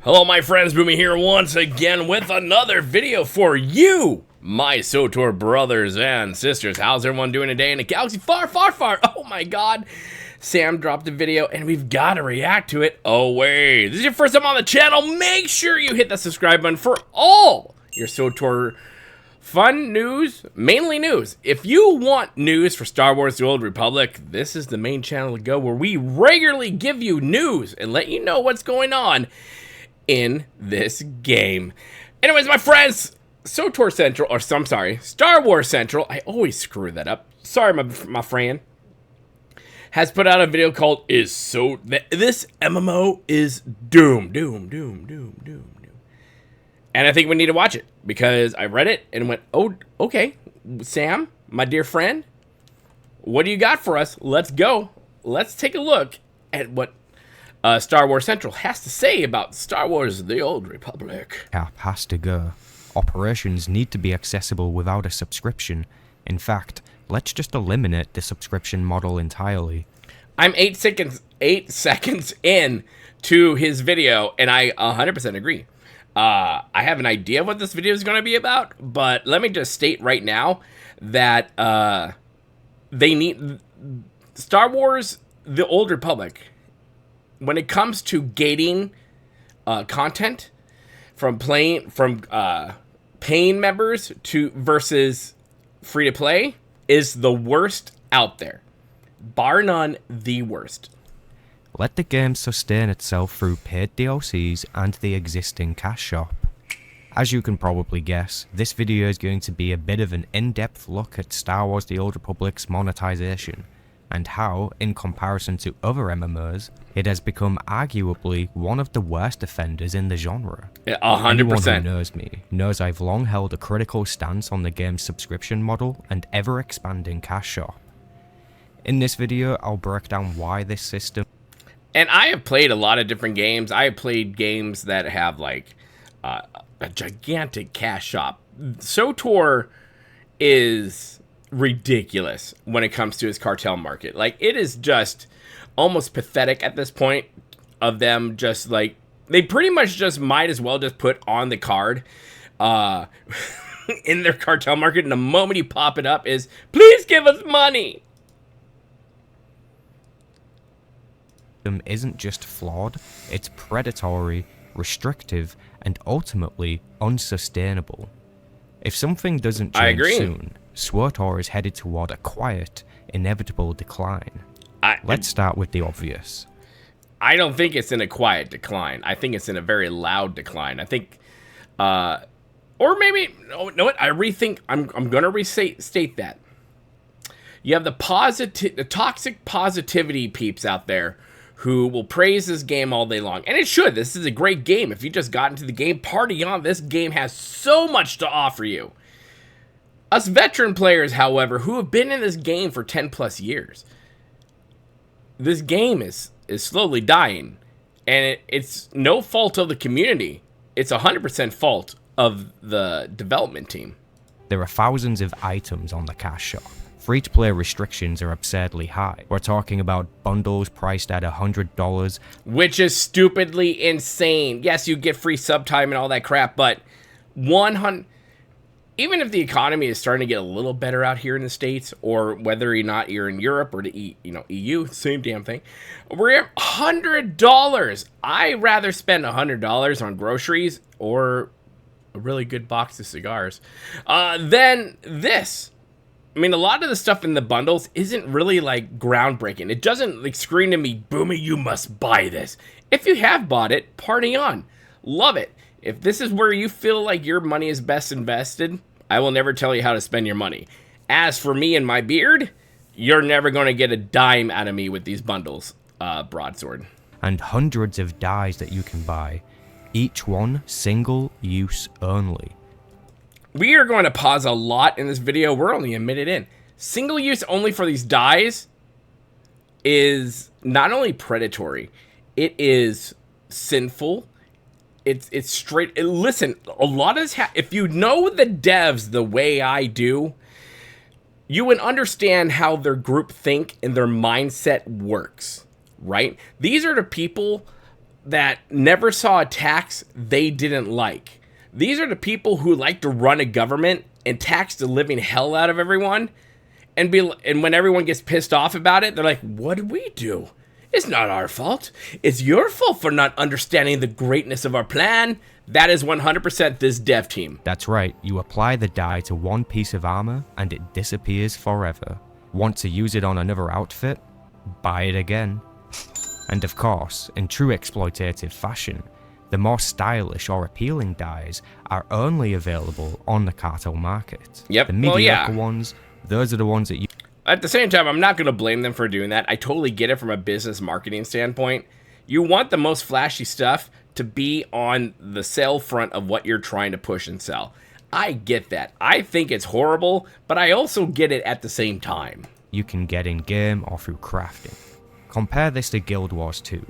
Hello my friends, Boomy here once again with another video for you, my SWTOR brothers and sisters. How's everyone doing today in a galaxy far, far, far? Oh my god. Sam dropped a video and we've got to react to it. Oh wait, this is your first time on the channel. Make sure you hit that subscribe button for all your SWTOR fun news, mainly news. If you want news for Star Wars The Old Republic, this is the main channel to go where we regularly give you news and let you know what's going on in this game. Anyways, my friends, SWTOR Central, or I'm sorry, Star Wars Central, I always screw that up. Sorry, my friend, has put out a video called This MMO is Doom. And I think we need to watch it because I read it and went, oh, okay, Sam, my dear friend, what do you got for us? Let's go. Let's take a look at what Star Wars Central has to say about Star Wars The Old Republic. Cap has to go. Operations need to be accessible without a subscription. In fact, let's just eliminate the subscription model entirely. I'm 8 seconds in to his video, and I 100% agree. I have an idea what this video is going to be about, but let me just state right now that they need Star Wars The Old Republic. When it comes to gating content from paying members to versus free to play is the worst out there, bar none, the worst. Let the game sustain itself through paid DLCs and the existing cash shop. As you can probably guess, this video is going to be a bit of an in-depth look at Star Wars The Old Republic's monetization, and how, in comparison to other MMOs, it has become arguably one of the worst offenders in the genre. 100%. Anyone who knows me knows I've long held a critical stance on the game's subscription model and ever-expanding cash shop. In this video, I'll break down why this system... And I have played a lot of different games. I have played games that have like a gigantic cash shop. SWTOR is ridiculous when it comes to his cartel market. Like, it is just almost pathetic at this point of them just like, they pretty much just might as well just put on the card in their cartel market, and the moment you pop it up is, please give us money. Isn't just flawed, it's predatory, restrictive, and ultimately unsustainable. If something doesn't change soon, SWTOR is headed toward a quiet, inevitable decline. Let's start with the obvious. I don't think it's in a quiet decline. I think it's in a very loud decline. I think, or maybe, no, you know what? I rethink. I'm gonna restate that. You have the toxic positivity peeps out there who will praise this game all day long, and it should. This is a great game. If you just got into the game, party on. This game has so much to offer you. Us veteran players, however, who have been in this game for 10 plus years, this game is slowly dying, and it's no fault of the community. It's 100% fault of the development team. There are thousands of items on the cash shop. Free-to-play restrictions are absurdly high. We're talking about bundles priced at $100. Which is stupidly insane. Yes, you get free sub time and all that crap, but 100... Even if the economy is starting to get a little better out here in the States, or whether or not you're in Europe or the EU, same damn thing, we're at $100. I'd rather spend $100 on groceries or a really good box of cigars than this. I mean, a lot of the stuff in the bundles isn't really like groundbreaking. It doesn't like scream to me, Boomy, you must buy this. If you have bought it, party on. Love it. If this is where you feel like your money is best invested, I will never tell you how to spend your money. As for me and my beard, you're never going to get a dime out of me with these bundles, broadsword. And hundreds of dies that you can buy, each one single use only. We are going to pause a lot in this video. We're only a minute in. Single use only for these dies is not only predatory, it is sinful. It's straight. Listen, a lot of this, if you know the devs the way I do, you would understand how their group think and their mindset works, right? These are the people that never saw a tax they didn't like. These are the people who like to run a government and tax the living hell out of everyone, and when everyone gets pissed off about it, they're like, what did we do? It's not our fault. It's your fault for not understanding the greatness of our plan. That is 100% this dev team. That's right, you apply the dye to one piece of armor and it disappears forever. Want to use it on another outfit? Buy it again. And of course, in true exploitative fashion, the more stylish or appealing dyes are only available on the cartel market. Yep. The mediocre ones, those are the ones that you... At the same time, I'm not going to blame them for doing that. I totally get it from a business marketing standpoint. You want the most flashy stuff to be on the sale front of what you're trying to push and sell. I get that. I think it's horrible, but I also get it at the same time. You can get in-game or through crafting. Compare this to Guild Wars 2,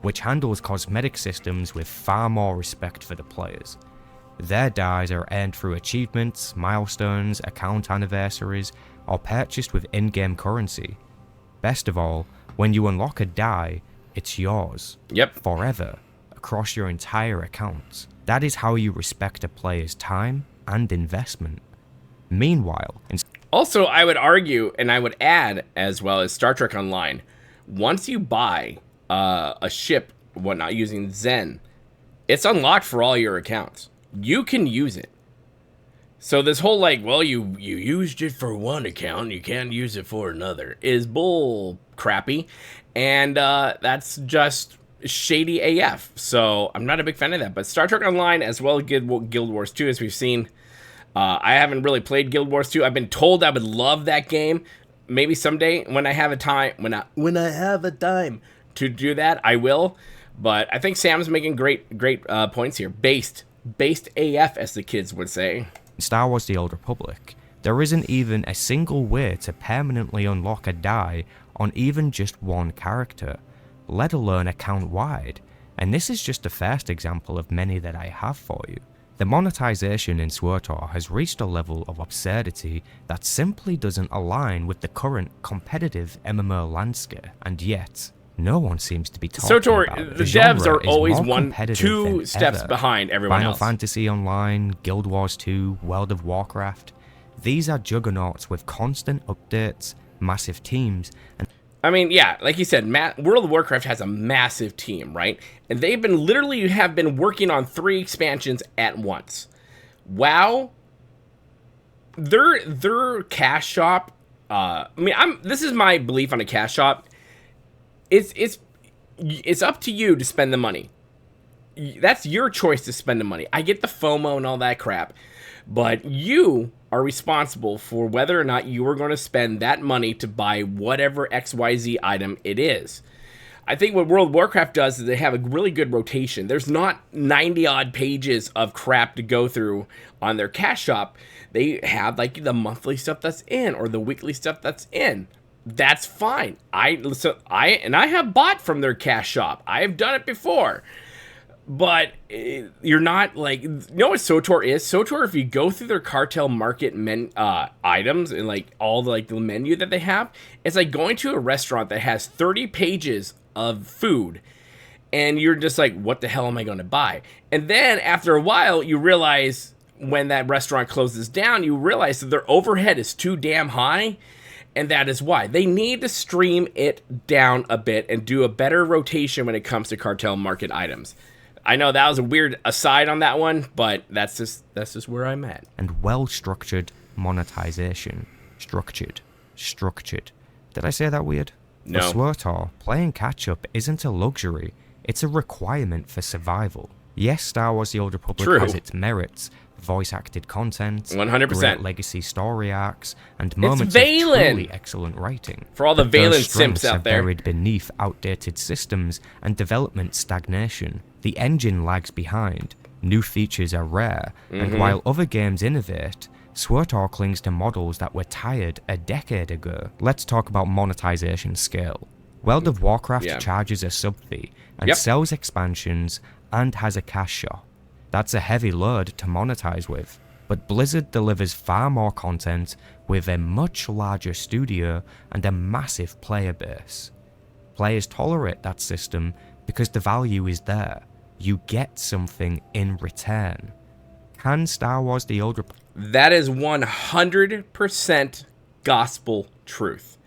which handles cosmetic systems with far more respect for the players. Their dyes are earned through achievements, milestones, account anniversaries, or purchased with in-game currency. Best of all, when you unlock a dye, it's yours. Yep. Forever, across your entire account. That is how you respect a player's time and investment. Meanwhile, also, I would argue, and I would add as well as Star Trek Online, once you buy a ship, whatnot, using Zen, it's unlocked for all your accounts. You can use it. So this whole like, well, you used it for one account, you can't use it for another, is bull crappy, and that's just shady AF. So I'm not a big fan of that. But Star Trek Online, as well as Guild Wars 2, as we've seen, I haven't really played Guild Wars 2. I've been told I would love that game. Maybe someday when I have a time, when I have a time to do that, I will. But I think Sam's making great points here. Based AF, as the kids would say. Star Wars The Old Republic, there isn't even a single way to permanently unlock a dye on even just one character, let alone account-wide, and this is just the first example of many that I have for you. The monetization in SWTOR has reached a level of absurdity that simply doesn't align with the current competitive MMO landscape, and yet no one seems to be talking about it. The devs are always 2 steps behind everyone else. Final Fantasy Online, Guild Wars 2, World of Warcraft. These are juggernauts with constant updates, massive teams, and I mean, yeah, like you said, World of Warcraft has a massive team, right? And they've been literally have been working on 3 expansions at once. WoW, their cash shop. I mean, this is my belief on a cash shop. It's up to you to spend the money. That's your choice to spend the money. I get the FOMO and all that crap, but you are responsible for whether or not you are going to spend that money to buy whatever XYZ item it is. I think what World of Warcraft does is they have a really good rotation. There's not 90 odd pages of crap to go through on their cash shop. They have like the monthly stuff that's in or the weekly stuff that's in. That's fine. I have bought from their cash shop. I have done it before. But you're not like, you know what SWTOR is? SWTOR, if you go through their cartel market items and like all the menu that they have, it's like going to a restaurant that has 30 pages of food, and you're just like, what the hell am I going to buy? And then after a while, you realize when that restaurant closes down, you realize that their overhead is too damn high. And that is why they need to stream it down a bit and do a better rotation when it comes to cartel market items. I know that was a weird aside on that one, but that's just where I'm at. And well-structured monetization. Structured. Did I say that weird? No. For SWTOR, playing catch-up isn't a luxury, it's a requirement for survival. Yes, Star Wars The Old Republic has its merits, voice-acted content, 100%, great legacy story arcs, and moments of truly excellent writing. For all the Valen simps out there. Buried beneath outdated systems and development stagnation. The engine lags behind, new features are rare, and while other games innovate, SWTOR clings to models that were tired a decade ago. Let's talk about monetization scale. World of Warcraft charges a sub-fee and sells expansions and has a cash shop. That's a heavy load to monetize with, but Blizzard delivers far more content with a much larger studio and a massive player base. Players tolerate that system because the value is there. You get something in return. Can Star Wars The Old Republic... That is 100% gospel truth.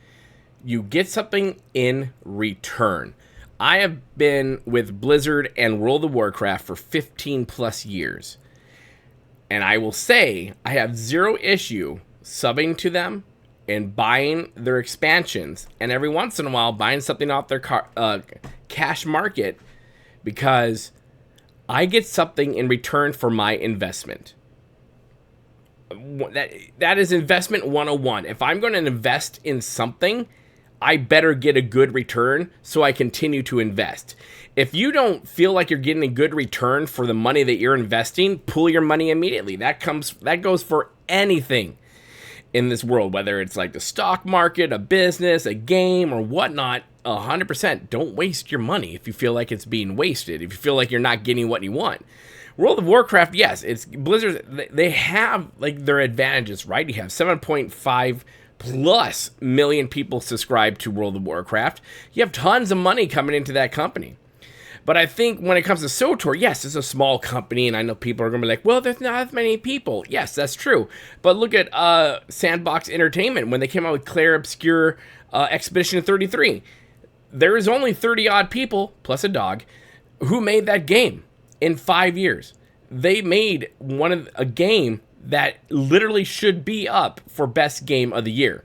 You get something in return. I have been with Blizzard and World of Warcraft for 15 plus years. And I will say, I have zero issue subbing to them and buying their expansions. And every once in a while, buying something off their cash market, because I get something in return for my investment. That is investment 101. If I'm going to invest in something, I better get a good return so I continue to invest. If you don't feel like you're getting a good return for the money that you're investing, pull your money immediately. That goes for anything in this world, whether it's like the stock market, a business, a game, or whatnot. 100%, don't waste your money if you feel like it's being wasted, if you feel like you're not getting what you want. World of Warcraft, yes, it's Blizzard. They have like their advantages, right? You have 7.5 plus million people subscribed to World of Warcraft. You have tons of money coming into that company. But I think when it comes to SWTOR, yes, it's a small company, and I know people are going to be like, well, there's not as many people. Yes, that's true. But look at Sandbox Entertainment when they came out with Claire Obscure Expedition 33. There is only 30-odd people, plus a dog, who made that game in 5 years. They made a game that literally should be up for best game of the year.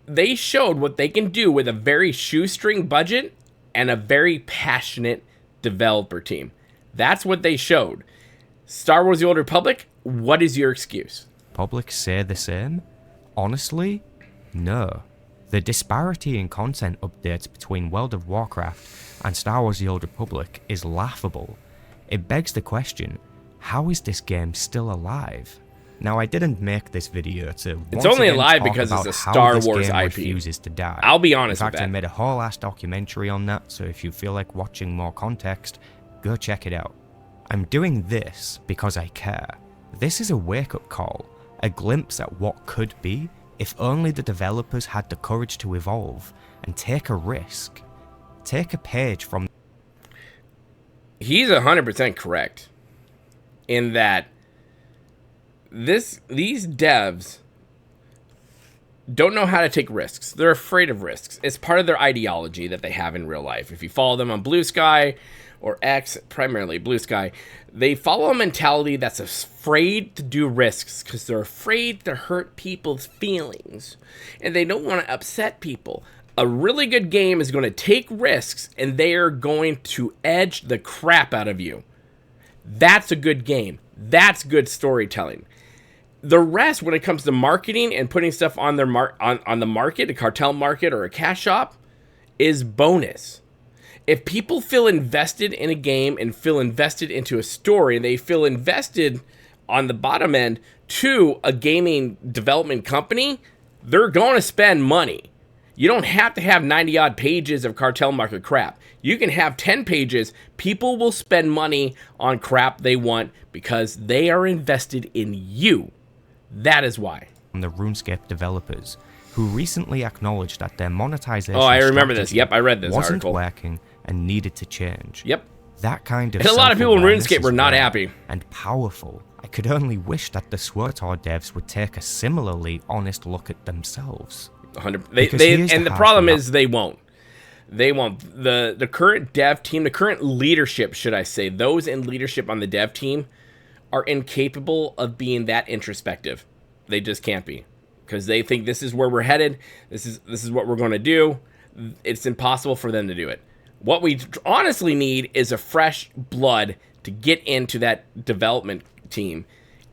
They showed what they can do with a very shoestring budget and a very passionate developer team. That's what they showed. Star Wars The Old Republic, what is your excuse? Public say the same? Honestly, no. The disparity in content updates between World of Warcraft and Star Wars The Old Republic is laughable. It begs the question, how is this game still alive? Now, I didn't make this video to It's only alive because it's a Star Wars IP. Refuses to die. I'll be honest with that. In fact, I made a whole ass documentary on that, so if you feel like watching more context, go check it out. I'm doing this because I care. This is a wake-up call, a glimpse at what could be if only the developers had the courage to evolve and take a risk. Take a page from... He's 100% correct in that these devs don't know how to take risks. They're afraid of risks. It's part of their ideology that they have in real life. If you follow them on Blue Sky or X, primarily Blue Sky, they follow a mentality that's afraid to do risks because they're afraid to hurt people's feelings and they don't want to upset people. A really good game is going to take risks and they are going to edge the crap out of you. That's a good game. That's good storytelling. The rest, when it comes to marketing and putting stuff on their on the market, a cartel market or a cash shop, is bonus. If people feel invested in a game and feel invested into a story, and they feel invested on the bottom end to a gaming development company, they're going to spend money. You don't have to have 90-odd pages of cartel market crap. You can have 10 pages. People will spend money on crap they want because they are invested in you. That is why. The RuneScape developers, who recently acknowledged that their monetization I remember this. Yep, I read this wasn't article. Working and needed to change. Yep. That kind of and a lot of people in RuneScape were not rare happy. And powerful. I could only wish that the SWTOR devs would take a similarly honest look at themselves. 100. The problem is they won't. They won't. The current dev team, the current leadership, should I say, those in leadership on the dev team are incapable of being that introspective. They just can't be, because they think this is where we're headed. This is what we're going to do. It's impossible for them to do it. What we honestly need is a fresh blood to get into that development team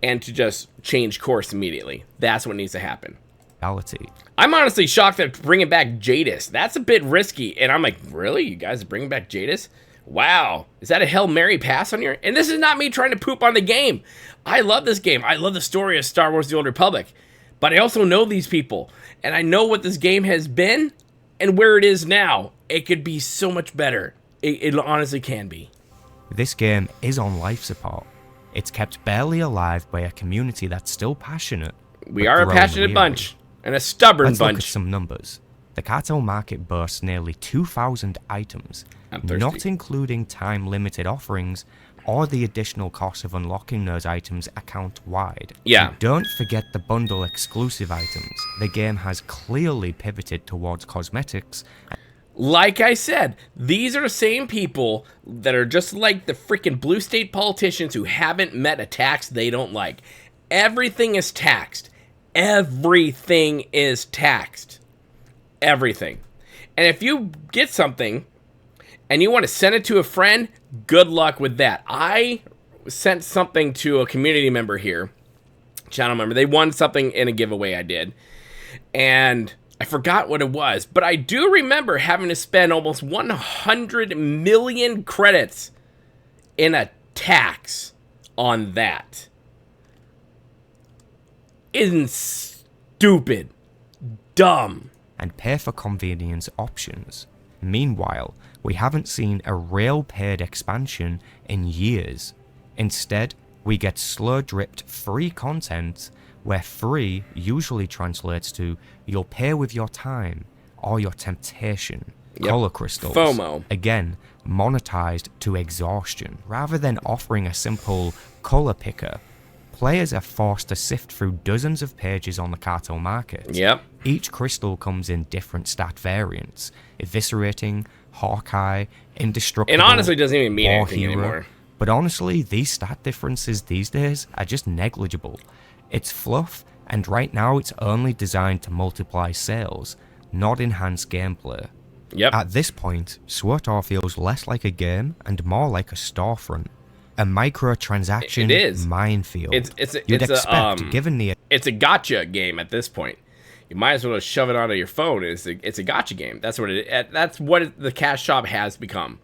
and to just change course immediately. That's what needs to happen. Reality. I'm honestly shocked that bringing back Jadis. That's a bit risky. And I'm like, really? You guys are bringing back Jadis? Wow. Is that a Hail Mary pass on your... And this is not me trying to poop on the game. I love this game. I love the story of Star Wars The Old Republic. But I also know these people. And I know what this game has been and where it is now. It could be so much better. It honestly can be. This game is on life support. It's kept barely alive by a community that's still passionate. We are a passionate bunch. And a stubborn bunch. Look at some numbers. The cartel market boasts nearly 2,000 items, not including time-limited offerings or the additional cost of unlocking those items account-wide. Yeah. And don't forget the bundle exclusive items. The game has clearly pivoted towards cosmetics. Like I said, these are the same people that are just like the freaking blue state politicians who haven't met a tax they don't like. Everything is taxed. Everything is taxed. Everything. And if you get something and you want to send it to a friend, good luck with that. I sent something to a community member here, channel member. They won something in a giveaway I did. And I forgot what it was, but I do remember having to spend almost 100 million credits in a tax on that. Isn't stupid. Dumb. And pay for convenience options. Meanwhile, we haven't seen a real paid expansion in years. Instead, we get slow-dripped free content where free usually translates to you'll pay with your time or your temptation. Yep. Color crystals. FOMO. Again, monetized to exhaustion. Rather than offering a simple color picker, players are forced to sift through dozens of pages on the cartel market. Yep. Each crystal comes in different stat variants. Eviscerating, Hawkeye, Indestructible, It honestly doesn't even mean War anything Hero. anymore. But honestly, these stat differences these days are just negligible. It's fluff, and right now it's only designed to multiply sales, not enhance gameplay. Yep. At this point, SWTOR feels less like a game and more like a storefront. A microtransaction It is. minefield. It's a gotcha game at this point. You might as well just shove it onto your phone. It's a gotcha game. That's what the cash shop has become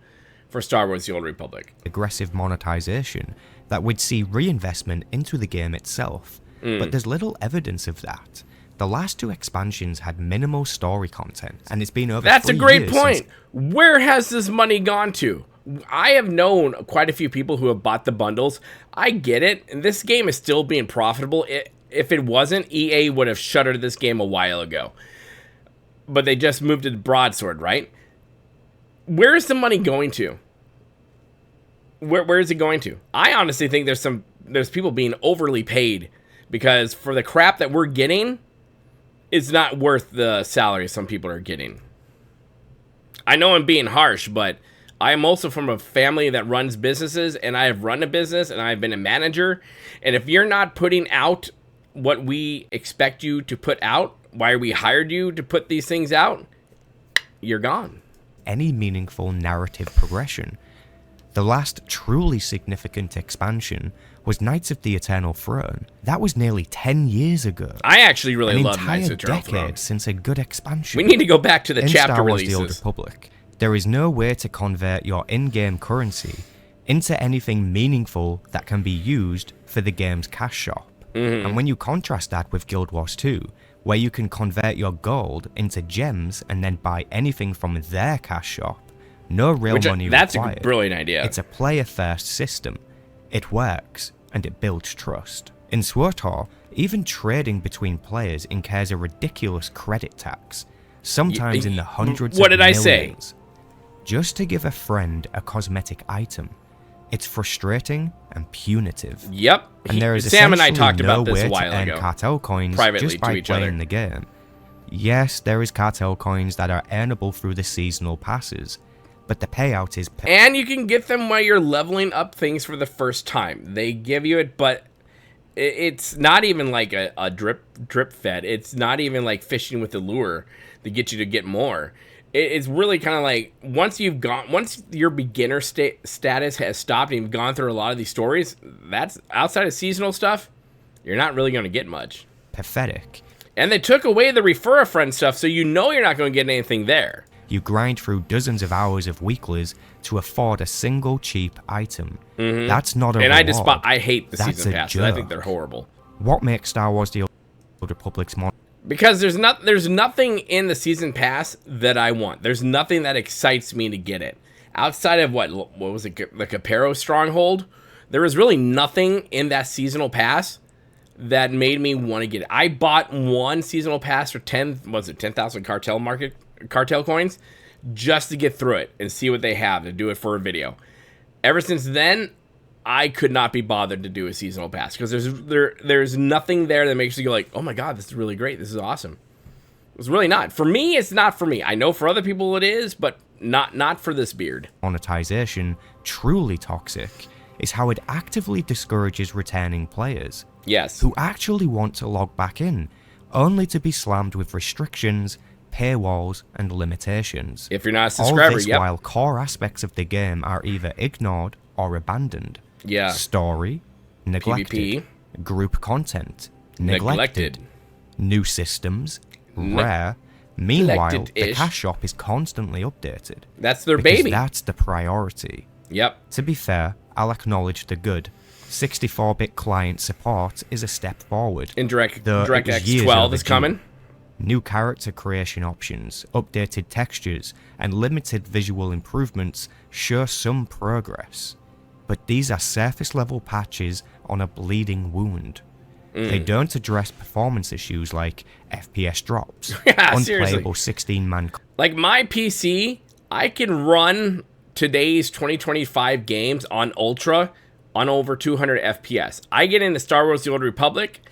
for Star Wars: The Old Republic. Aggressive monetization that would see reinvestment into the game itself. But there's little evidence of that. The last two expansions had minimal story content, and it's been over 3 years. That's a great point. Where has this money gone to? I have known quite a few people who have bought the bundles. I get it, and this game is still being profitable. If it wasn't, EA would have shuttered this game a while ago. But they just moved to the broadsword, right? Where is the money going to? Where is it going to? I honestly think there's people being overly paid, because for the crap that we're getting, it's not worth the salary some people are getting. I know I'm being harsh, but I am also from a family that runs businesses, and I have run a business, and I've been a manager. And if you're not putting out what we expect you to put out, why we hired you to put these things out, you're gone. Any meaningful narrative progression. The last truly significant expansion was Knights of the Eternal Throne. That was nearly 10 years ago. I actually really love Knights of the Eternal Throne. An entire decade since a good expansion. We need to go back to the chapter Star Wars: releases. The Old Republic, there is no way to convert your in-game currency into anything meaningful that can be used for the game's cash shop. And when you contrast that with Guild Wars 2, where you can convert your gold into gems and then buy anything from their cash shop, no real money that's required. A brilliant idea. It's a player-first system. It works, and it builds trust. In SWTOR, even trading between players incurs a ridiculous credit tax, sometimes in the hundreds what of did millions. I say? Just to give a friend a cosmetic item. It's frustrating and punitive. Yep. And there is Sam and I essentially talked no about this way a while to earn ago. cartel coins Privately just by to each playing other. the game. Yes, there is cartel coins that are earnable through the seasonal passes, but the payout is... And you can get them while you're leveling up things for the first time. They give you it, but it's not even like a drip fed. It's not even like fishing with the lure to get you to get more. It's really kind of like once your beginner status has stopped and you've gone through a lot of these stories, that's outside of seasonal stuff, you're not really going to get much. Pathetic. And they took away the refer a friend stuff, so you know you're not going to get anything there. You grind through dozens of hours of weeklies to afford a single cheap item. That's not a reward. I hate the That's season a passes. I think joke. they're horrible. What makes Star Wars: The Old Republic's Because there's nothing in the season pass that I want. There's nothing that excites me to get it. Outside of what was it, the Capero Stronghold? There is really nothing in that seasonal pass that made me want to get it. I bought one seasonal pass for 10,000 cartel coins just to get through it and see what they have to do it for a video. Ever since then, I could not be bothered to do a seasonal pass because there's nothing there that makes you go like, oh my god, this is really great. This is awesome. It's really not. For me, it's not for me. I know for other people it is, but not for this beard. Monetization, truly toxic, is how it actively discourages returning players. Yes. Who actually want to log back in, only to be slammed with restrictions, paywalls, and limitations. If you're not a subscriber, all this while core aspects of the game are either ignored or abandoned. Yeah. Story, neglected. PvP, group content, neglected. New systems, rare. Meanwhile, the cash shop is constantly updated. That's their because baby. That's the priority. Yep. To be fair, I'll acknowledge the good. 64-bit client support is a step forward. DirectX 12 is coming. New character creation options, updated textures, and limited visual improvements show some progress. But these are surface-level patches on a bleeding wound. They don't address performance issues like FPS drops, unplayable 16-man... Like my PC, I can run today's 2025 games on Ultra on over 200 FPS. I get into Star Wars The Old Republic,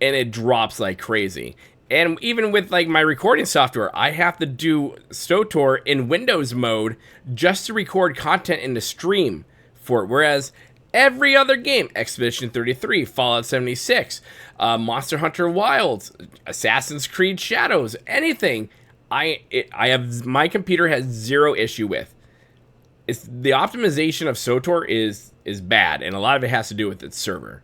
and it drops like crazy. And even with like my recording software, I have to do SWTOR in Windows mode just to record content in the stream for it. Whereas every other game, Expedition 33, Fallout 76, Monster Hunter Wilds, Assassin's Creed Shadows, anything, my computer has zero issue with. It's the optimization of SWTOR is bad, and a lot of it has to do with its server,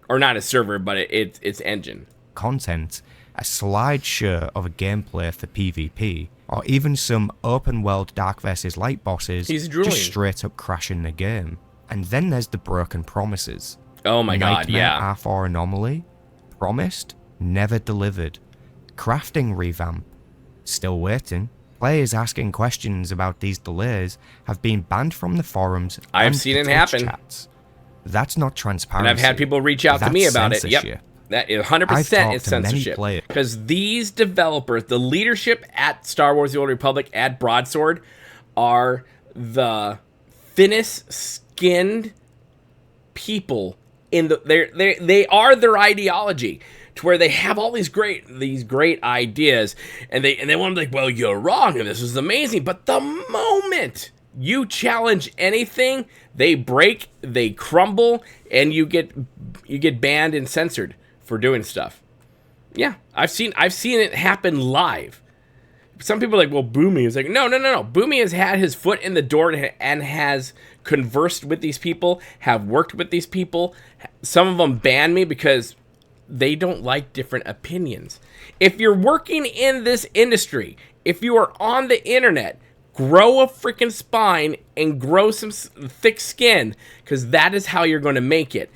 or not its server, but its engine. Content, a slideshow of a gameplay for PvP, or even some open world Dark vs. Light bosses just straight up crashing the game. And then there's the broken promises. Oh my god, yeah. R4 Anomaly, promised, never delivered. Crafting revamp, still waiting. Players asking questions about these delays have been banned from the forums. I've seen it happen. Chats. That's not transparency. And I've had people reach out to me about it. Yep. That is 100% is censorship. Because these developers, the leadership at Star Wars The Old Republic, at Broadsword, are the thinnest skinned people in they are their ideology, to where they have all these great ideas, and they want to be like, well, you're wrong and this is amazing, but the moment you challenge anything, they break, they crumble, and you get banned and censored for doing stuff. Yeah, I've seen it happen live. Some people are like, well, Boomy is like, no. Boomy has had his foot in the door and has conversed with these people, have worked with these people. Some of them ban me because they don't like different opinions. If you're working in this industry, if you are on the internet, grow a freaking spine and grow some thick skin, because that is how you're going to make it.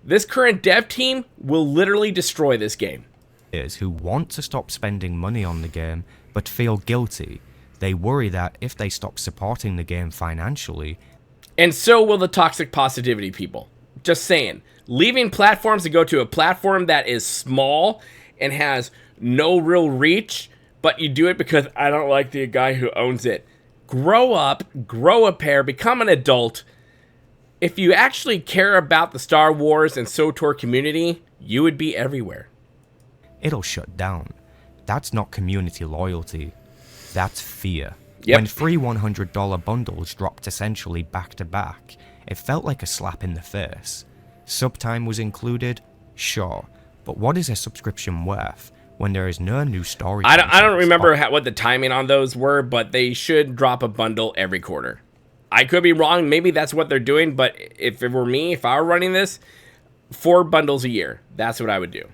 This current dev team will literally destroy this game. Who want to stop spending money on the game but feel guilty. They worry that if they stop supporting the game financially... And so will the toxic positivity people. Just saying. Leaving platforms to go to a platform that is small and has no real reach, but you do it because I don't like the guy who owns it. Grow up, grow a pair, become an adult. If you actually care about the Star Wars and SWTOR community, you would be everywhere. It'll shut down. That's not community loyalty. That's fear. Yep. When free $100 bundles dropped essentially back to back, it felt like a slap in the face. Subtime was included, sure, but what is a subscription worth when there is no new story? I don't remember what the timing on those were, but they should drop a bundle every quarter. I could be wrong. Maybe that's what they're doing, but if it were me, if I were running this, 4 bundles a year, that's what I would do.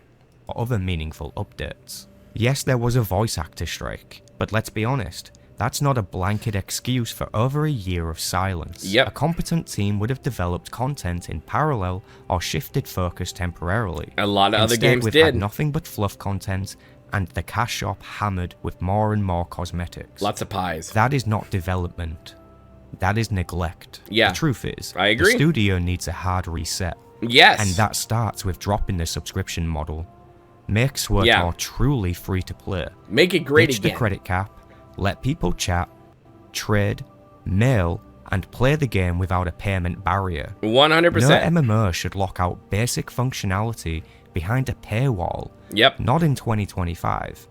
Other meaningful updates. Yes, there was a voice actor strike, but let's be honest, that's not a blanket excuse for over a year of silence. Yep. A competent team would have developed content in parallel or shifted focus temporarily. A lot of other games we've did. Had nothing but fluff content and the cash shop hammered with more and more cosmetics. Lots of pies. That is not development. That is neglect. Yeah. The truth is, I agree. the studio needs a hard reset. Yes. And that starts with dropping the subscription model. Make SWTOR truly free to play. Make it great Ditch again. the credit cap, let people chat, trade, mail, and play the game without a payment barrier. 100%. No MMO should lock out basic functionality behind a paywall. Yep. Not in 2025.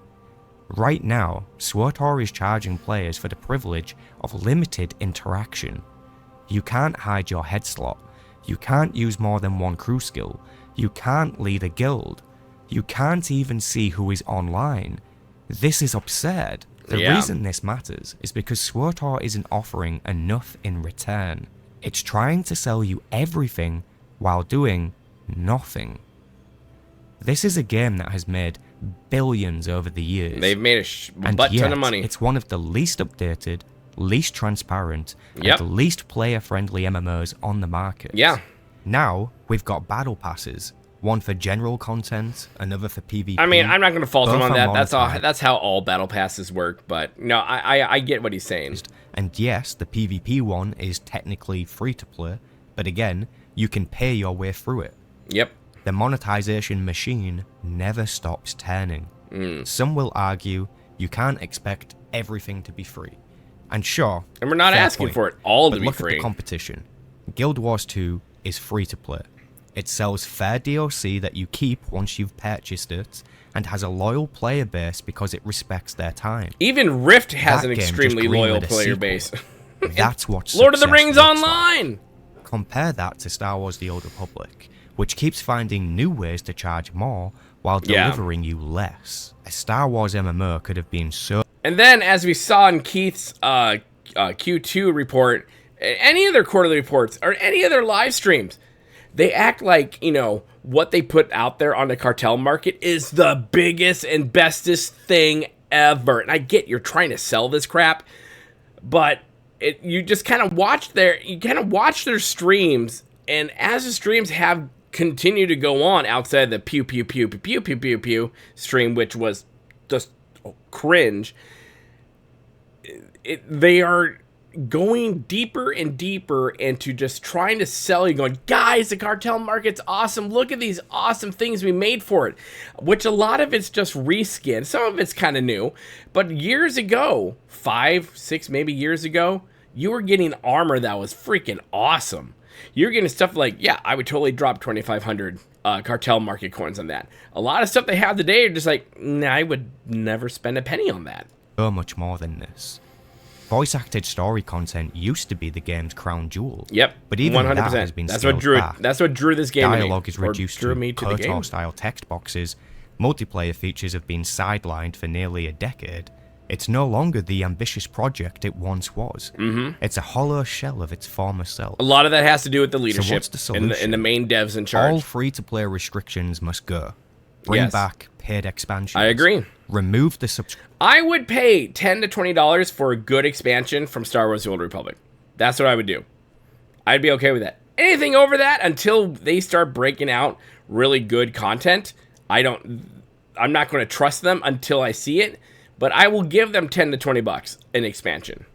Right now, SWTOR is charging players for the privilege of limited interaction. You can't hide your head slot. You can't use more than one crew skill. You can't lead a guild. You can't even see who is online. This is absurd. The reason this matters is because SWTOR isn't offering enough in return. It's trying to sell you everything while doing nothing. This is a game that has made billions over the years. They've made a butt ton of money. It's one of the least updated, least transparent, and the least player-friendly MMOs on the market. Yeah. Now, we've got battle passes. One for general content, another for PvP. I mean, I'm not going to fault him on that. monetized. That's how all battle passes work. But no, I get what he's saying. And yes, the PvP one is technically free to play, but again, you can pay your way through it. Yep. The monetization machine never stops turning. Some will argue you can't expect everything to be free. And sure, And we're not asking for it all to be look free. at the competition. Guild Wars 2 is free to play. It sells fair DLC that you keep once you've purchased it, and has a loyal player base because it respects their time. Even Rift has That an game just extremely loyal greenlit a player sequel. base. That's what Lord of the success Rings looks like. Online! Compare that to Star Wars The Old Republic, which keeps finding new ways to charge more while delivering you less. A Star Wars MMO could have been so... And then, as we saw in Keith's Q2 report, any other quarterly reports, or any other live streams, they act like, you know, what they put out there on the cartel market is the biggest and bestest thing ever. And I get you're trying to sell this crap, but you just kind of watch their streams, and as the streams have continued to go on outside the pew pew pew pew pew pew pew pew stream, which was just cringe, they are going deeper and deeper into just trying to sell you, going, guys, the cartel market's awesome, look at these awesome things we made for it, which a lot of it's just reskin, some of it's kind of new, but years ago, 5, 6 maybe years ago, you were getting armor that was freaking awesome. You're getting stuff like, yeah, I would totally drop 2,500 cartel market coins on that. A lot of stuff they have today are just like, nah, I would never spend a penny on that. so much more than this. Voice-acted story content used to be the game's crown jewel. Yep, but even 100%. that has been That's scaled what drew back. That's what drew this game. Dialogue is reduced to the game. KOTOR-style text boxes. Multiplayer features have been sidelined for nearly a decade. It's no longer the ambitious project it once was. It's a hollow shell of its former self. A lot of that has to do with the leadership So what's the solution? and the main devs in charge. All free-to-play restrictions must go. Bring back paid expansions. I agree. Remove the subscription. I would pay $10 to $20 for a good expansion from Star Wars The Old Republic. That's what I would do. I'd be okay with that. Anything over that, until they start breaking out really good content, I'm not going to trust them until I see it, but I will give them 10 to 20 bucks an expansion.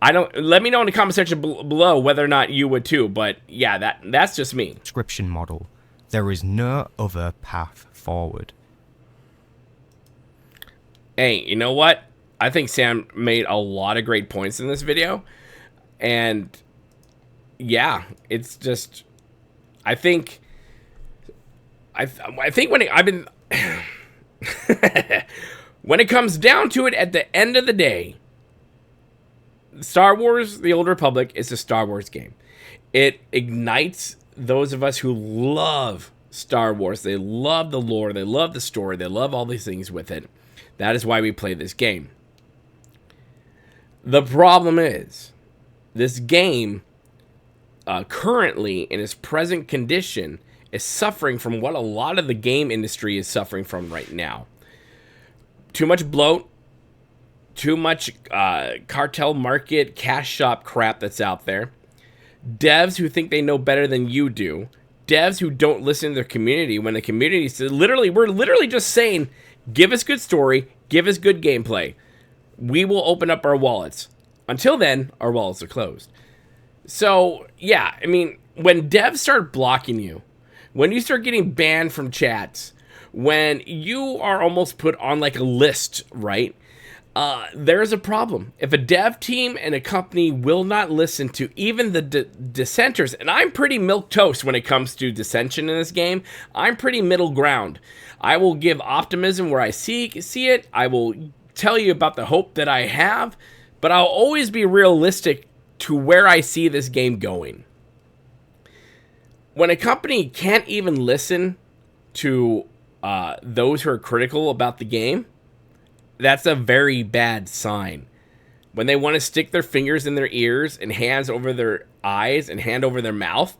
Let me know in the comment section below whether or not you would too, but yeah, that's just me. Subscription model. There is no other path forward. Hey, you know what? I think Sam made a lot of great points in this video. And yeah, it's just, I think when when it comes down to it, at the end of the day, Star Wars The Old Republic is a Star Wars game. It ignites those of us who love Star Wars. They love the lore, they love the story, they love all these things with it. That is why we play this game. The problem is, this game, currently in its present condition, is suffering from what a lot of the game industry is suffering from right now. Too much bloat, too much cartel market, cash shop crap that's out there. Devs who think they know better than you do. Devs who don't listen to their community when the community says, we're literally just saying, give us good story, give us good gameplay. We will open up our wallets. Until then, our wallets are closed. So, yeah, I mean, when devs start blocking you, when you start getting banned from chats, when you are almost put on like a list, right? There's a problem. If a dev team and a company will not listen to even the dissenters, and I'm pretty milquetoast when it comes to dissension in this game. I'm pretty middle ground. I will give optimism where I see it. I will tell you about the hope that I have, but I'll always be realistic to where I see this game going. When a company can't even listen to those who are critical about the game, that's a very bad sign. When they want to stick their fingers in their ears and hands over their eyes and hand over their mouth,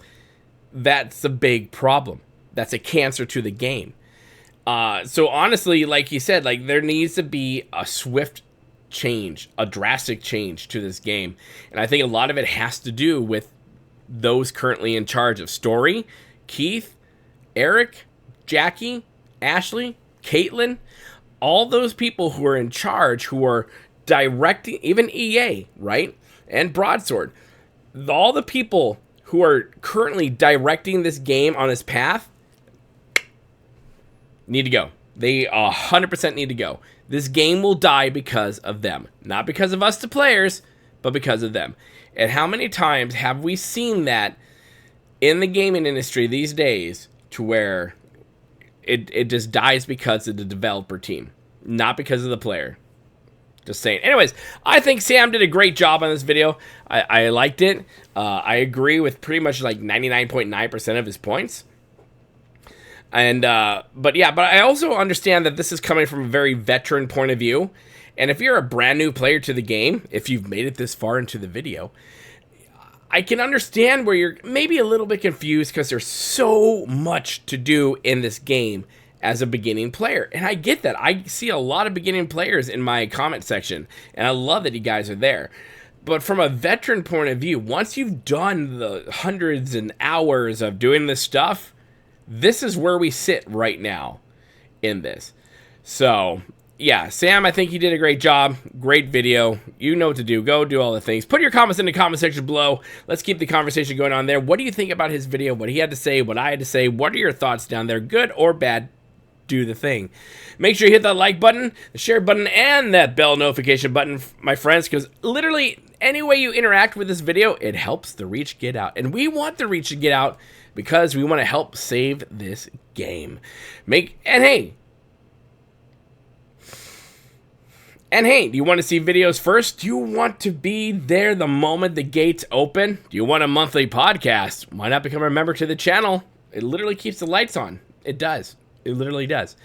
that's a big problem. That's a cancer to the game. So honestly, like you said, like there needs to be a swift change, a drastic change to this game. And I think a lot of it has to do with those currently in charge of Story, Keith, Eric, Jackie, Ashley, Caitlin, all those people who are in charge, who are directing, even EA, right? And Broadsword. All the people who are currently directing this game on this path need to go. They 100% need to go. This game will die because of them. Not because of us, the players, but because of them. And how many times have we seen that in the gaming industry these days to where it just dies because of the developer team, not because of the player? Just saying. Anyways, I think Sam did a great job on this video. I liked it. I agree with pretty much like 99.9% of his points. And but I also understand that this is coming from a very veteran point of view. And if you're a brand new player to the game, if you've made it this far into the video, I can understand where you're maybe a little bit confused because there's so much to do in this game as a beginning player. And I get that. I see a lot of beginning players in my comment section, and I love that you guys are there. But from a veteran point of view, once you've done the hundreds and hours of doing this stuff, this is where we sit right now in this. So, yeah, Sam, I think you did a great job. Great video. You know what to do. Go do all the things. Put your comments in the comment section below. Let's keep the conversation going on there. What do you think about his video? What he had to say? What I had to say? What are your thoughts down there? Good or bad? Do the thing. Make sure you hit that like button, the share button, and that bell notification button, my friends, because literally any way you interact with this video, it helps the reach get out. And we want the reach to get out because we want to help save this game. And hey, do you want to see videos first? Do you want to be there the moment the gates open? Do you want a monthly podcast? Why not become a member to the channel? It literally keeps the lights on. It does. It literally does.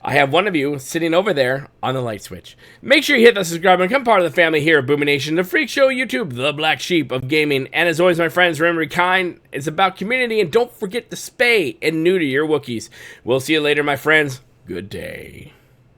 I have one of you sitting over there on the light switch. Make sure you hit the subscribe and become part of the family here at Boomy Nation, the freak show YouTube, the black sheep of gaming. And as always, my friends, remember, be kind. It's about community, and don't forget to spay and neuter your Wookiees. We'll see you later, my friends. Good day.